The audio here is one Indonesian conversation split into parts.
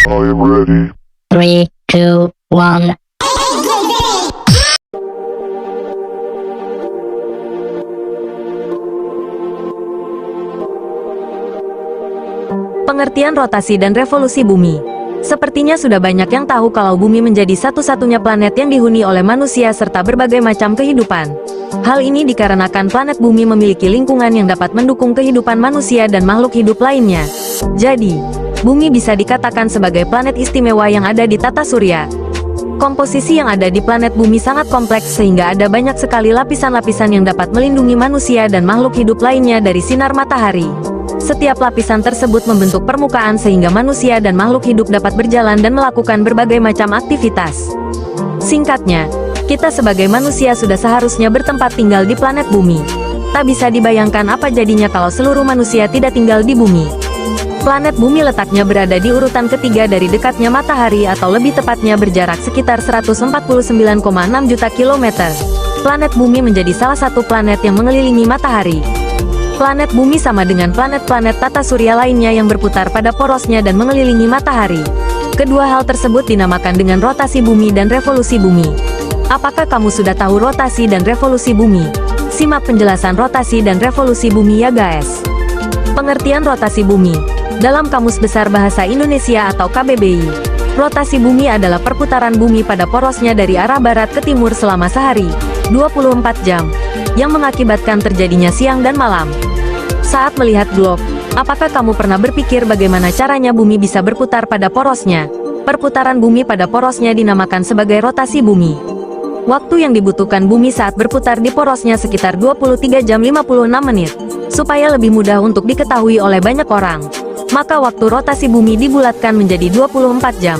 I am ready. 3, 2, 1. Pengertian rotasi dan revolusi bumi. Sepertinya sudah banyak yang tahu kalau bumi menjadi satu-satunya planet yang dihuni oleh manusia serta berbagai macam kehidupan. Hal ini dikarenakan planet bumi memiliki lingkungan yang dapat mendukung kehidupan manusia dan makhluk hidup lainnya. Jadi, bumi bisa dikatakan sebagai planet istimewa yang ada di tata surya. Komposisi yang ada di planet bumi sangat kompleks sehingga ada banyak sekali lapisan-lapisan yang dapat melindungi manusia dan makhluk hidup lainnya dari sinar matahari. Setiap lapisan tersebut membentuk permukaan sehingga manusia dan makhluk hidup dapat berjalan dan melakukan berbagai macam aktivitas. Singkatnya, kita sebagai manusia sudah seharusnya bertempat tinggal di planet bumi. Tak bisa dibayangkan apa jadinya kalau seluruh manusia tidak tinggal di bumi. Planet bumi letaknya berada di urutan ketiga dari dekatnya matahari atau lebih tepatnya berjarak sekitar 149,6 juta kilometer. Planet bumi menjadi salah satu planet yang mengelilingi matahari. Planet bumi sama dengan planet-planet tata surya lainnya yang berputar pada porosnya dan mengelilingi matahari. Kedua hal tersebut dinamakan dengan rotasi bumi dan revolusi bumi. Apakah kamu sudah tahu rotasi dan revolusi bumi? Simak penjelasan rotasi dan revolusi bumi ya guys. Pengertian rotasi bumi. Dalam Kamus Besar Bahasa Indonesia atau KBBI, rotasi bumi adalah perputaran bumi pada porosnya dari arah barat ke timur selama sehari, 24 jam, yang mengakibatkan terjadinya siang dan malam. Saat melihat globe, apakah kamu pernah berpikir bagaimana caranya bumi bisa berputar pada porosnya? Perputaran bumi pada porosnya dinamakan sebagai rotasi bumi. Waktu yang dibutuhkan bumi saat berputar di porosnya sekitar 23 jam 56 menit. Supaya lebih mudah untuk diketahui oleh banyak orang, maka waktu rotasi bumi dibulatkan menjadi 24 jam.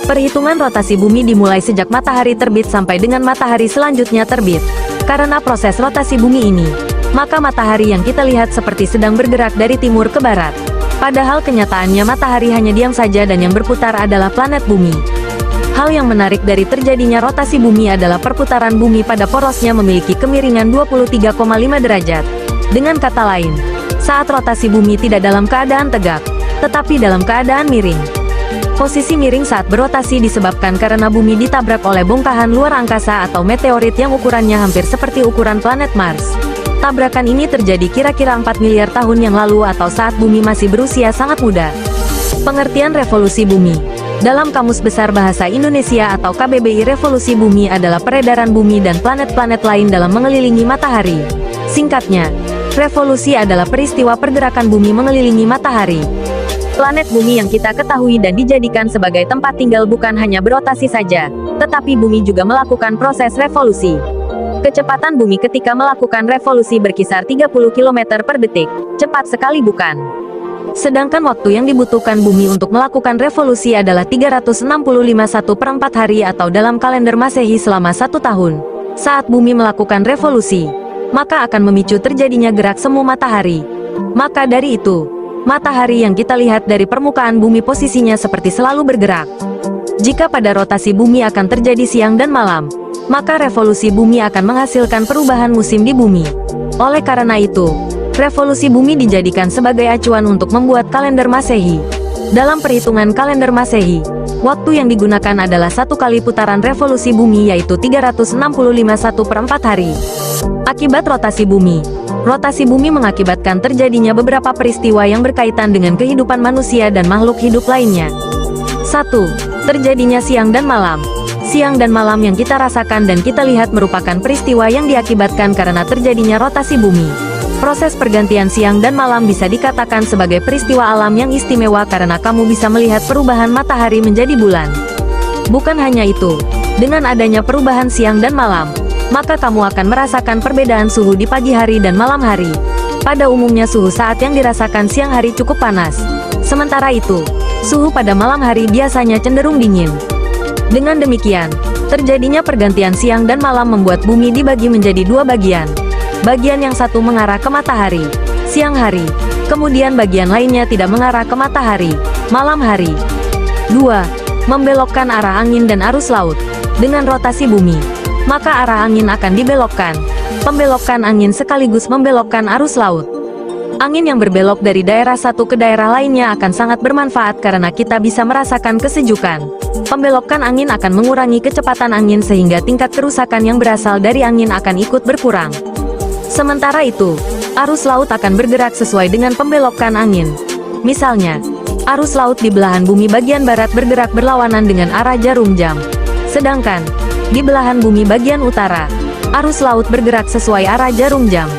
Perhitungan rotasi bumi dimulai sejak matahari terbit sampai dengan matahari selanjutnya terbit. Karena proses rotasi bumi ini, maka matahari yang kita lihat seperti sedang bergerak dari timur ke barat. Padahal kenyataannya matahari hanya diam saja dan yang berputar adalah planet bumi. Hal yang menarik dari terjadinya rotasi bumi adalah perputaran bumi pada porosnya memiliki kemiringan 23,5 derajat. Dengan kata lain, saat rotasi bumi tidak dalam keadaan tegak, tetapi dalam keadaan miring. Posisi miring saat berotasi disebabkan karena bumi ditabrak oleh bongkahan luar angkasa atau meteorit yang ukurannya hampir seperti ukuran planet Mars. Tabrakan ini terjadi kira-kira 4 miliar tahun yang lalu atau saat bumi masih berusia sangat muda. Pengertian revolusi bumi. Dalam Kamus Besar Bahasa Indonesia atau KBBI, revolusi bumi adalah peredaran bumi dan planet-planet lain dalam mengelilingi matahari. Singkatnya, revolusi adalah peristiwa pergerakan bumi mengelilingi matahari. Planet bumi yang kita ketahui dan dijadikan sebagai tempat tinggal bukan hanya berotasi saja, tetapi bumi juga melakukan proses revolusi. Kecepatan bumi ketika melakukan revolusi berkisar 30 km per detik, cepat sekali bukan? Sedangkan waktu yang dibutuhkan bumi untuk melakukan revolusi adalah 365,1/4 hari atau dalam kalender Masehi selama 1 tahun. Saat bumi melakukan revolusi, maka akan memicu terjadinya gerak semu matahari. Maka dari itu, matahari yang kita lihat dari permukaan bumi posisinya seperti selalu bergerak. Jika pada rotasi bumi akan terjadi siang dan malam, maka revolusi bumi akan menghasilkan perubahan musim di bumi. Oleh karena itu, revolusi bumi dijadikan sebagai acuan untuk membuat kalender Masehi. Dalam perhitungan kalender Masehi, waktu yang digunakan adalah 1 kali putaran revolusi bumi yaitu 365,1/4 hari. Akibat rotasi bumi. Rotasi bumi mengakibatkan terjadinya beberapa peristiwa yang berkaitan dengan kehidupan manusia dan makhluk hidup lainnya. 1. Terjadinya siang dan malam. Siang dan malam yang kita rasakan dan kita lihat merupakan peristiwa yang diakibatkan karena terjadinya rotasi bumi. Proses pergantian siang dan malam bisa dikatakan sebagai peristiwa alam yang istimewa karena kamu bisa melihat perubahan matahari menjadi bulan. Bukan hanya itu, dengan adanya perubahan siang dan malam, maka kamu akan merasakan perbedaan suhu di pagi hari dan malam hari. Pada umumnya suhu saat yang dirasakan siang hari cukup panas. Sementara itu, suhu pada malam hari biasanya cenderung dingin. Dengan demikian, terjadinya pergantian siang dan malam membuat bumi dibagi menjadi 2 bagian. Bagian yang satu mengarah ke matahari, siang hari. Kemudian bagian lainnya tidak mengarah ke matahari, malam hari. 2. Membelokkan arah angin dan arus laut. Dengan rotasi bumi, maka arah angin akan dibelokkan. Pembelokan angin sekaligus membelokkan arus laut. Angin yang berbelok dari daerah satu ke daerah lainnya akan sangat bermanfaat karena kita bisa merasakan kesejukan. Pembelokan angin akan mengurangi kecepatan angin sehingga tingkat kerusakan yang berasal dari angin akan ikut berkurang. Sementara itu, arus laut akan bergerak sesuai dengan pembelokan angin. Misalnya, arus laut di belahan bumi bagian barat bergerak berlawanan dengan arah jarum jam. Sedangkan, di belahan bumi bagian utara, arus laut bergerak sesuai arah jarum jam.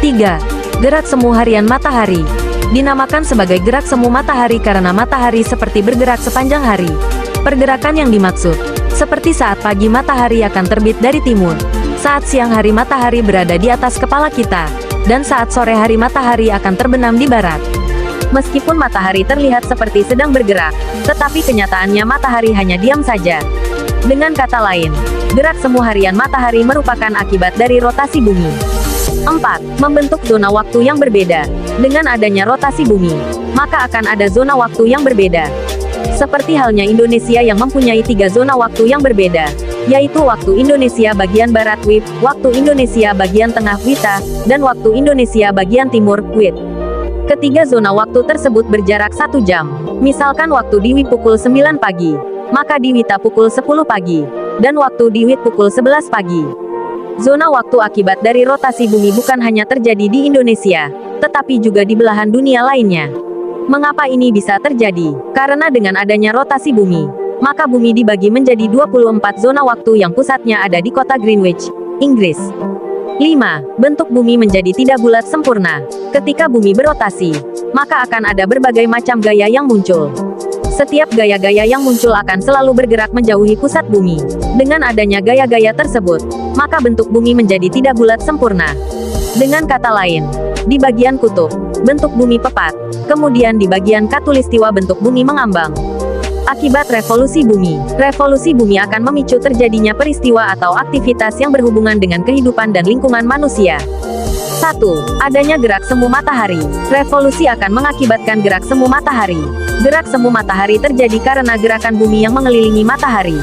3. Gerak semu harian matahari. Dinamakan sebagai gerak semu matahari karena matahari seperti bergerak sepanjang hari. Pergerakan yang dimaksud, seperti saat pagi matahari akan terbit dari timur, saat siang hari matahari berada di atas kepala kita, dan saat sore hari matahari akan terbenam di barat. Meskipun matahari terlihat seperti sedang bergerak, tetapi kenyataannya matahari hanya diam saja. Dengan kata lain, gerak semu harian matahari merupakan akibat dari rotasi bumi. 4. Membentuk zona waktu yang berbeda. Dengan adanya rotasi bumi, maka akan ada zona waktu yang berbeda. Seperti halnya Indonesia yang mempunyai 3 zona waktu yang berbeda, yaitu waktu Indonesia bagian Barat WIB, waktu Indonesia bagian Tengah WITA, dan waktu Indonesia bagian Timur WIT. Ketiga zona waktu tersebut berjarak 1 jam. Misalkan waktu di WIB pukul 9 pagi, maka di WITA pukul 10 pagi, dan waktu di WIT pukul 11 pagi. Zona waktu akibat dari rotasi bumi bukan hanya terjadi di Indonesia, tetapi juga di belahan dunia lainnya. Mengapa ini bisa terjadi? Karena dengan adanya rotasi bumi, maka bumi dibagi menjadi 24 zona waktu yang pusatnya ada di kota Greenwich, Inggris. 5. Bentuk bumi menjadi tidak bulat sempurna. Ketika bumi berotasi, maka akan ada berbagai macam gaya yang muncul. Setiap gaya-gaya yang muncul akan selalu bergerak menjauhi pusat bumi. Dengan adanya gaya-gaya tersebut, maka bentuk bumi menjadi tidak bulat sempurna. Dengan kata lain, di bagian kutub, bentuk bumi pepat, kemudian di bagian khatulistiwa bentuk bumi mengambang. Akibat revolusi bumi akan memicu terjadinya peristiwa atau aktivitas yang berhubungan dengan kehidupan dan lingkungan manusia. 1. Adanya gerak semu matahari. Revolusi akan mengakibatkan gerak semu matahari. Gerak semu matahari terjadi karena gerakan bumi yang mengelilingi matahari.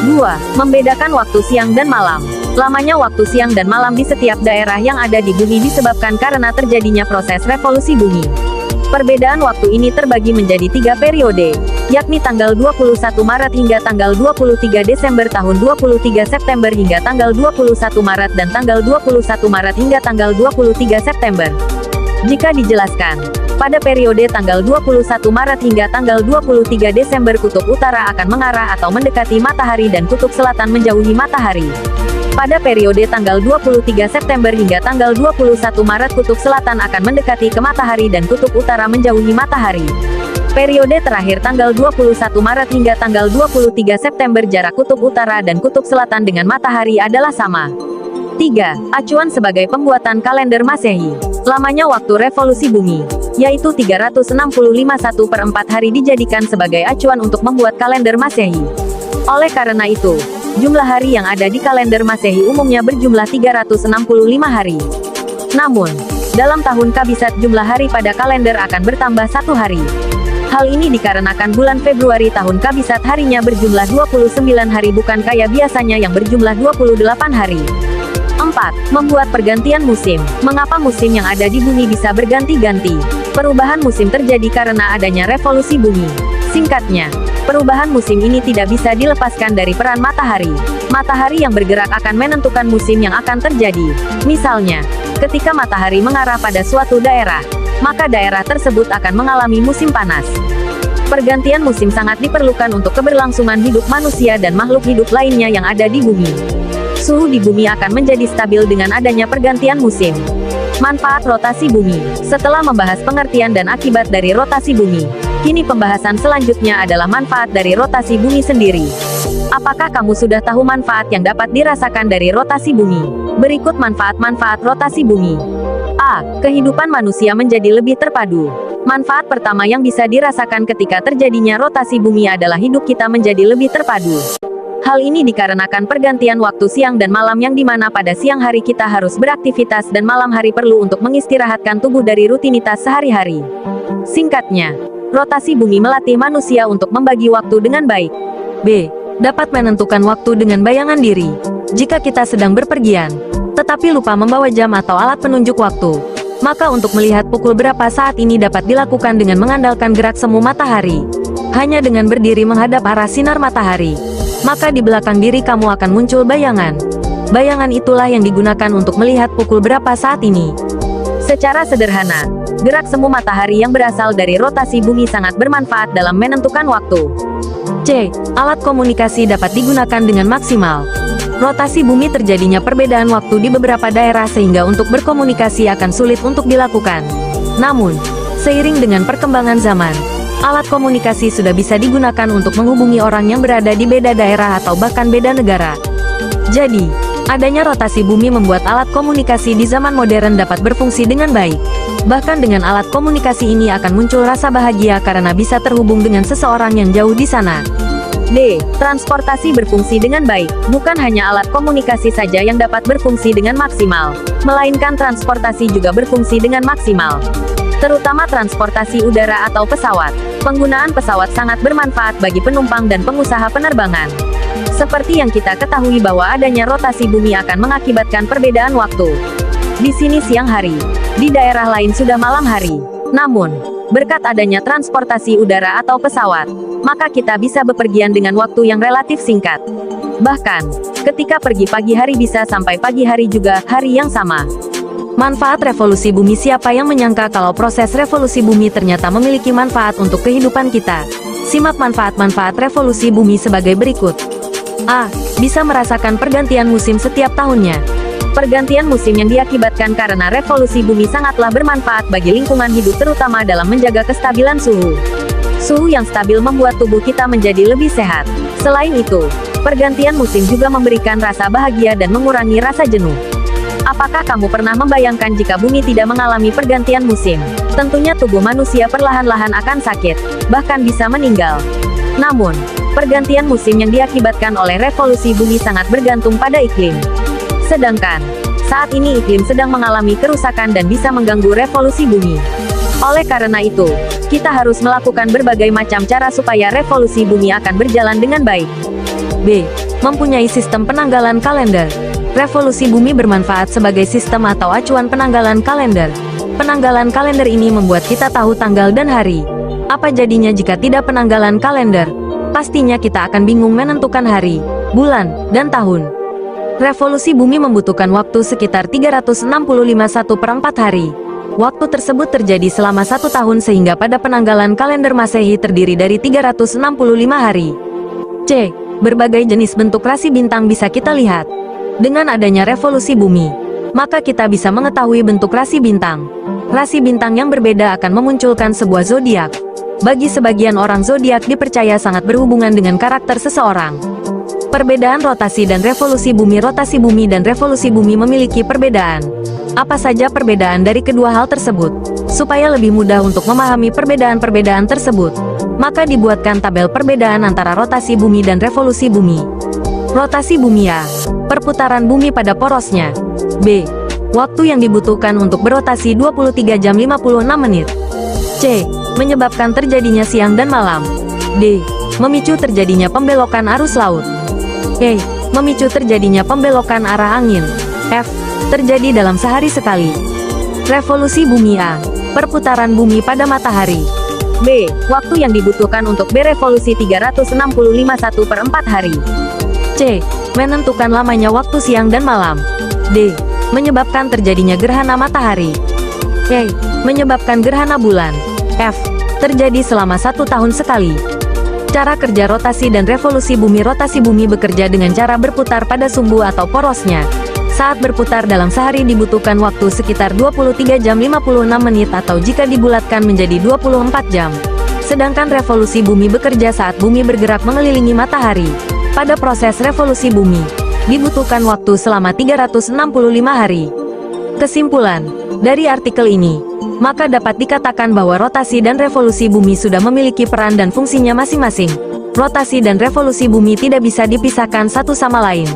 2. Membedakan waktu siang dan malam. Lamanya waktu siang dan malam di setiap daerah yang ada di bumi disebabkan karena terjadinya proses revolusi bumi. Perbedaan waktu ini terbagi menjadi 3 periode, yakni tanggal 21 Maret hingga tanggal 23 Desember tahun 23 September hingga tanggal 21 Maret dan tanggal 21 Maret hingga tanggal 23 September. Jika dijelaskan, pada periode tanggal 21 Maret hingga tanggal 23 Desember kutub utara akan mengarah atau mendekati matahari dan kutub selatan menjauhi matahari. Pada periode tanggal 23 September hingga tanggal 21 Maret kutub selatan akan mendekati ke matahari dan kutub utara menjauhi matahari. Periode terakhir tanggal 21 Maret hingga tanggal 23 September jarak kutub utara dan kutub selatan dengan matahari adalah sama. 3. Acuan sebagai pembuatan kalender Masehi. Lamanya waktu revolusi bumi, yaitu 365 1/4 hari dijadikan sebagai acuan untuk membuat kalender Masehi. Oleh karena itu, jumlah hari yang ada di kalender Masehi umumnya berjumlah 365 hari. Namun, dalam tahun kabisat jumlah hari pada kalender akan bertambah 1 hari. Hal ini dikarenakan bulan Februari tahun kabisat harinya berjumlah 29 hari bukan kayak biasanya yang berjumlah 28 hari. 4. Membuat pergantian musim. Mengapa musim yang ada di bumi bisa berganti-ganti? Perubahan musim terjadi karena adanya revolusi bumi. Singkatnya, perubahan musim ini tidak bisa dilepaskan dari peran matahari. Matahari yang bergerak akan menentukan musim yang akan terjadi. Misalnya, ketika matahari mengarah pada suatu daerah, maka daerah tersebut akan mengalami musim panas. Pergantian musim sangat diperlukan untuk keberlangsungan hidup manusia dan makhluk hidup lainnya yang ada di bumi. Suhu di bumi akan menjadi stabil dengan adanya pergantian musim. Manfaat rotasi bumi. Setelah membahas pengertian dan akibat dari rotasi bumi, kini pembahasan selanjutnya adalah manfaat dari rotasi bumi sendiri. Apakah kamu sudah tahu manfaat yang dapat dirasakan dari rotasi bumi? Berikut manfaat-manfaat rotasi bumi. A. Kehidupan manusia menjadi lebih terpadu. Manfaat pertama yang bisa dirasakan ketika terjadinya rotasi bumi adalah hidup kita menjadi lebih terpadu. Hal ini dikarenakan pergantian waktu siang dan malam yang dimana pada siang hari kita harus beraktivitas dan malam hari perlu untuk mengistirahatkan tubuh dari rutinitas sehari-hari. Singkatnya, rotasi bumi melatih manusia untuk membagi waktu dengan baik. B. Dapat menentukan waktu dengan bayangan diri. Jika kita sedang berpergian, tetapi lupa membawa jam atau alat penunjuk waktu, Maka untuk melihat pukul berapa saat ini dapat dilakukan dengan mengandalkan gerak semu matahari. Hanya dengan berdiri menghadap arah sinar matahari, maka di belakang diri kamu akan muncul bayangan. Bayangan itulah yang digunakan untuk melihat pukul berapa saat ini. Secara sederhana, gerak semu matahari yang berasal dari rotasi bumi sangat bermanfaat dalam menentukan waktu. C. Alat komunikasi dapat digunakan dengan maksimal. Rotasi bumi terjadinya perbedaan waktu di beberapa daerah sehingga untuk berkomunikasi akan sulit untuk dilakukan. Namun, seiring dengan perkembangan zaman, alat komunikasi sudah bisa digunakan untuk menghubungi orang yang berada di beda daerah atau bahkan beda negara. Jadi, adanya rotasi bumi membuat alat komunikasi di zaman modern dapat berfungsi dengan baik. Bahkan dengan alat komunikasi ini akan muncul rasa bahagia karena bisa terhubung dengan seseorang yang jauh di sana. D. Transportasi berfungsi dengan baik. Bukan hanya alat komunikasi saja yang dapat berfungsi dengan maksimal, melainkan transportasi juga berfungsi dengan maksimal. Terutama transportasi udara atau pesawat. Penggunaan pesawat sangat bermanfaat bagi penumpang dan pengusaha penerbangan. Seperti yang kita ketahui bahwa adanya rotasi bumi akan mengakibatkan perbedaan waktu. Di sini siang hari, di daerah lain sudah malam hari. Namun, berkat adanya transportasi udara atau pesawat, maka kita bisa bepergian dengan waktu yang relatif singkat. Bahkan, ketika pergi pagi hari bisa sampai pagi hari juga hari yang sama. Manfaat revolusi bumi. Siapa yang menyangka kalau proses revolusi bumi ternyata memiliki manfaat untuk kehidupan kita? Simak manfaat-manfaat revolusi bumi sebagai berikut. A. Bisa merasakan pergantian musim setiap tahunnya. Pergantian musim yang diakibatkan karena revolusi bumi sangatlah bermanfaat bagi lingkungan hidup terutama dalam menjaga kestabilan suhu. Suhu yang stabil membuat tubuh kita menjadi lebih sehat. Selain itu, pergantian musim juga memberikan rasa bahagia dan mengurangi rasa jenuh. Apakah kamu pernah membayangkan jika bumi tidak mengalami pergantian musim? Tentunya tubuh manusia perlahan-lahan akan sakit, bahkan bisa meninggal. Namun, pergantian musim yang diakibatkan oleh revolusi bumi sangat bergantung pada iklim. Sedangkan, saat ini iklim sedang mengalami kerusakan dan bisa mengganggu revolusi bumi. Oleh karena itu, kita harus melakukan berbagai macam cara supaya revolusi bumi akan berjalan dengan baik. B. Mempunyai sistem penanggalan kalender. Revolusi bumi bermanfaat sebagai sistem atau acuan penanggalan kalender. Penanggalan kalender ini membuat kita tahu tanggal dan hari. Apa jadinya jika tidak penanggalan kalender? Pastinya kita akan bingung menentukan hari, bulan, dan tahun. Revolusi bumi membutuhkan waktu sekitar 365 1/4 hari. Waktu tersebut terjadi selama 1 tahun sehingga pada penanggalan kalender Masehi terdiri dari 365 hari. C. Berbagai jenis bentuk rasi bintang bisa kita lihat. Dengan adanya revolusi bumi, maka kita bisa mengetahui bentuk rasi bintang. Rasi bintang yang berbeda akan memunculkan sebuah zodiak. Bagi sebagian orang zodiak dipercaya sangat berhubungan dengan karakter seseorang. Perbedaan rotasi dan revolusi bumi. Rotasi bumi dan revolusi bumi memiliki perbedaan. Apa saja perbedaan dari kedua hal tersebut? Supaya lebih mudah untuk memahami perbedaan-perbedaan tersebut, maka dibuatkan tabel perbedaan antara rotasi bumi dan revolusi bumi. Rotasi bumi. A. Perputaran bumi pada porosnya. B. Waktu yang dibutuhkan untuk berotasi 23 jam 56 menit. C. Menyebabkan terjadinya siang dan malam. D. Memicu terjadinya pembelokan arus laut. E. Memicu terjadinya pembelokan arah angin. F. Terjadi dalam sehari sekali. Revolusi bumi. A. Perputaran bumi pada matahari. B. Waktu yang dibutuhkan untuk berevolusi 365 1/4 hari. C. Menentukan lamanya waktu siang dan malam. D. Menyebabkan terjadinya gerhana matahari. E. Menyebabkan gerhana bulan. F. Terjadi selama 1 tahun sekali. Cara kerja rotasi dan revolusi bumi. Rotasi bumi bekerja dengan cara berputar pada sumbu atau porosnya. Saat berputar dalam sehari dibutuhkan waktu sekitar 23 jam 56 menit atau jika dibulatkan menjadi 24 jam. Sedangkan revolusi bumi bekerja saat bumi bergerak mengelilingi matahari. Pada proses revolusi bumi, dibutuhkan waktu selama 365 hari. Kesimpulan dari artikel ini, maka dapat dikatakan bahwa rotasi dan revolusi bumi sudah memiliki peran dan fungsinya masing-masing. Rotasi dan revolusi bumi tidak bisa dipisahkan satu sama lain.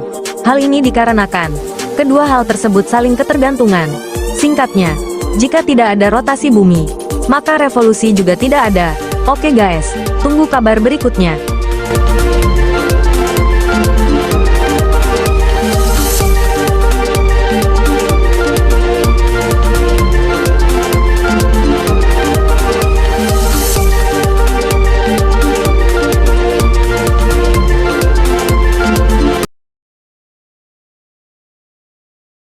Hal ini dikarenakan kedua hal tersebut saling ketergantungan. Singkatnya, jika tidak ada rotasi bumi, maka revolusi juga tidak ada. Oke guys, tunggu kabar berikutnya.